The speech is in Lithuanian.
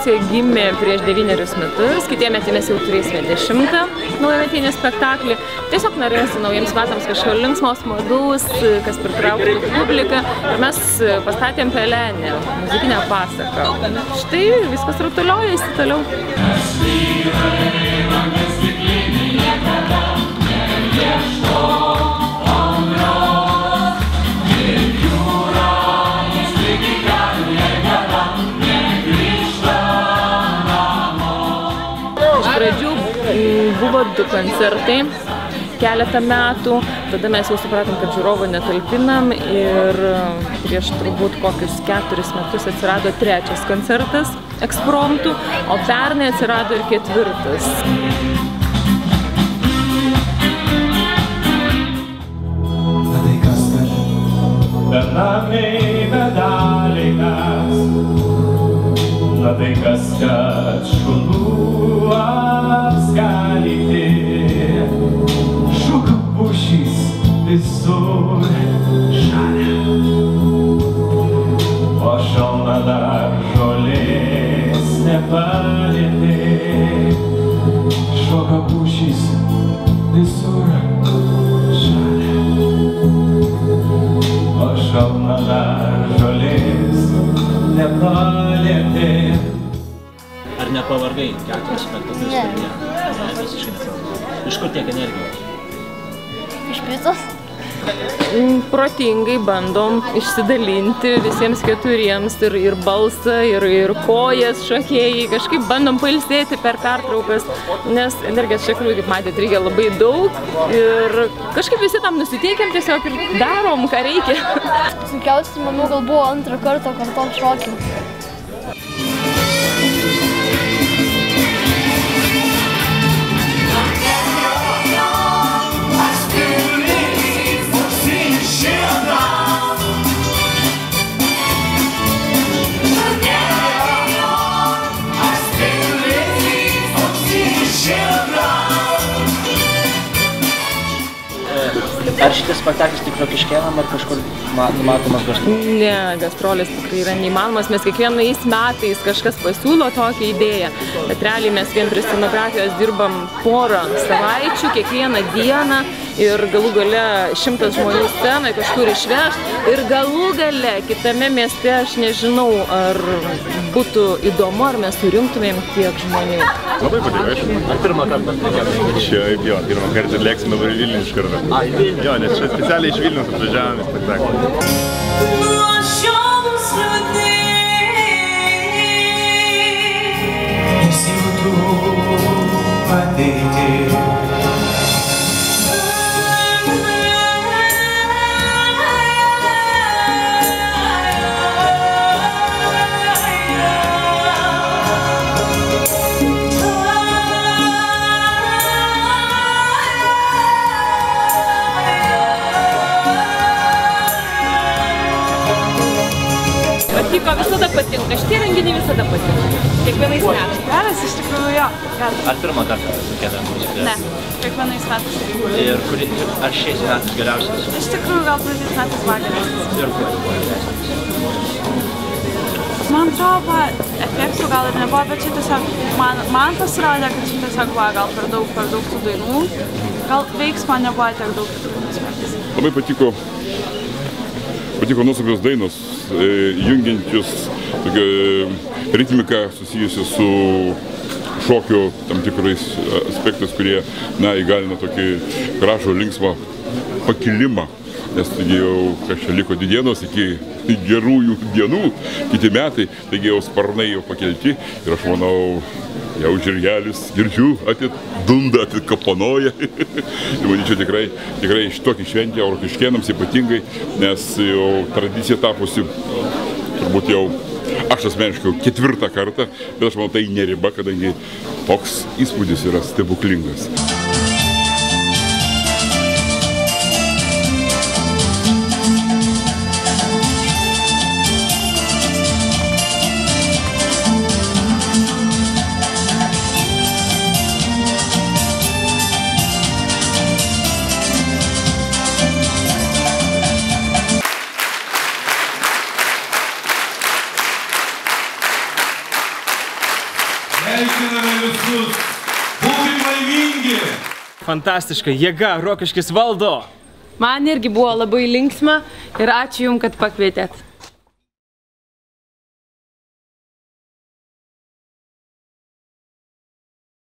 organizacija gimė prieš 9 metus, kitie metai mes jau turėsime 10 naujametinį spektaklį. Tiesiog norėjusi naujiems metams kažko linksmos, smagaus, kas pritrauktų publiką. Ir mes pastatėm Pelenę, muzikinę pasaką. Štai viskas rutuliojasi toliau. Iš pradžių buvo 2 koncertai keletą metų, tada mes jau supratom, kad žiūrovų netalpinam ir prieš turbūt kokius 4 metus atsirado 3 koncertas ekspromtų, o pernai atsirado ir 4. Benamiai, bedaliai mes, na tai kas, kad šunų apskalyti, šūkių pušys visur žalia, o šalna dar žolės nepalietė, šūkių pušys visur žalia. Šalna dar žolės nepalietė. Ar nepavargai 4 spektaklius per dieną? Ne, visiškai nepavargai. Iš kur tiek energijos? Iš picos. Protingai bandom išsidalinti visiems 4 ir balsą, ir kojas šokėjai. Kažkaip bandom pailsėti per pertraukas, nes energijos iš tikrųjų, kaip matėte, reikia labai daug. Ir kažkaip visi tam nusiteikiam tiesiog ir darom, ką reikia. Sunkiausiai, manau, gal buvo 2 kartą kartom šokį. Ar šitas spektaklis tik Rokiškėnam ar kažkur numatomas gastrolės? Ne, gastrolės tikrai yra neįmanomas. Mes kiekvienais metais kažkas pasiūlo tokią idėją, bet realiai mes vien prie scenografijos dirbam porą savaičių, kiekvieną dieną ir galų gale 100 žmonių scenai kažkur išveš ir galų gale kitame mieste aš nežinau, ar būtų įdomu, ar mes surinktumėm tiek žmonių. Labai patiko. Ar pirmą kartą? Šiaip jo, pirmą kartą lėksim dabar į Vilnių iš karto. Į Vilnių? Jo, nes čia specialiai iš Vilniaus atvažiavome į spektaklį. Patiko, visada patinka. Šitie renginiai visada patinka. Kiekvienais metais. Geras, iš tikrųjų, jo. Ar pirmą kartą tokia muzika? Ne, kiekvienais metais. Ir ar šiais metais geriausias? Iš tikrųjų, gal praeitais metais buvo geriausias. Ir kur buvo geriausias? Man atrodo, efektų gal ir nebuvo, bet čia tiesiog man pasirodė, kad čia tiesiog buvo gal per daug tų dainų. Gal veiksmo nebuvo tiek daug kiekvienais metais. Labai patiko nuostabios dainos, jungiančios ritmiką susijusią su šokio tam tikrais aspektais, kurie įgalina tokį gražų linksmą pakilimą. Nes taigi jau kažkaip liko 2 dienos iki gerųjų dienų, kiti metai, taigi jau sparnai jau pakelti ir aš manau, jau žirgelis, girdžiu, atidunda, atidkapanoja. Ir manyčiau tikrai tokį šventę Rokiškėnams ypatingai, nes jau tradicija tapusi, turbūt jau aš asmeniškai 4 kartą, bet aš manau, tai ne riba, kadangi toks įspūdis yra stebuklingas. Sveikiname visus. Būkit laimingi. Fantastiška jėga, Rokiškis valdo. Man irgi buvo labai linksma ir ačiū Jums, kad pakvietėt.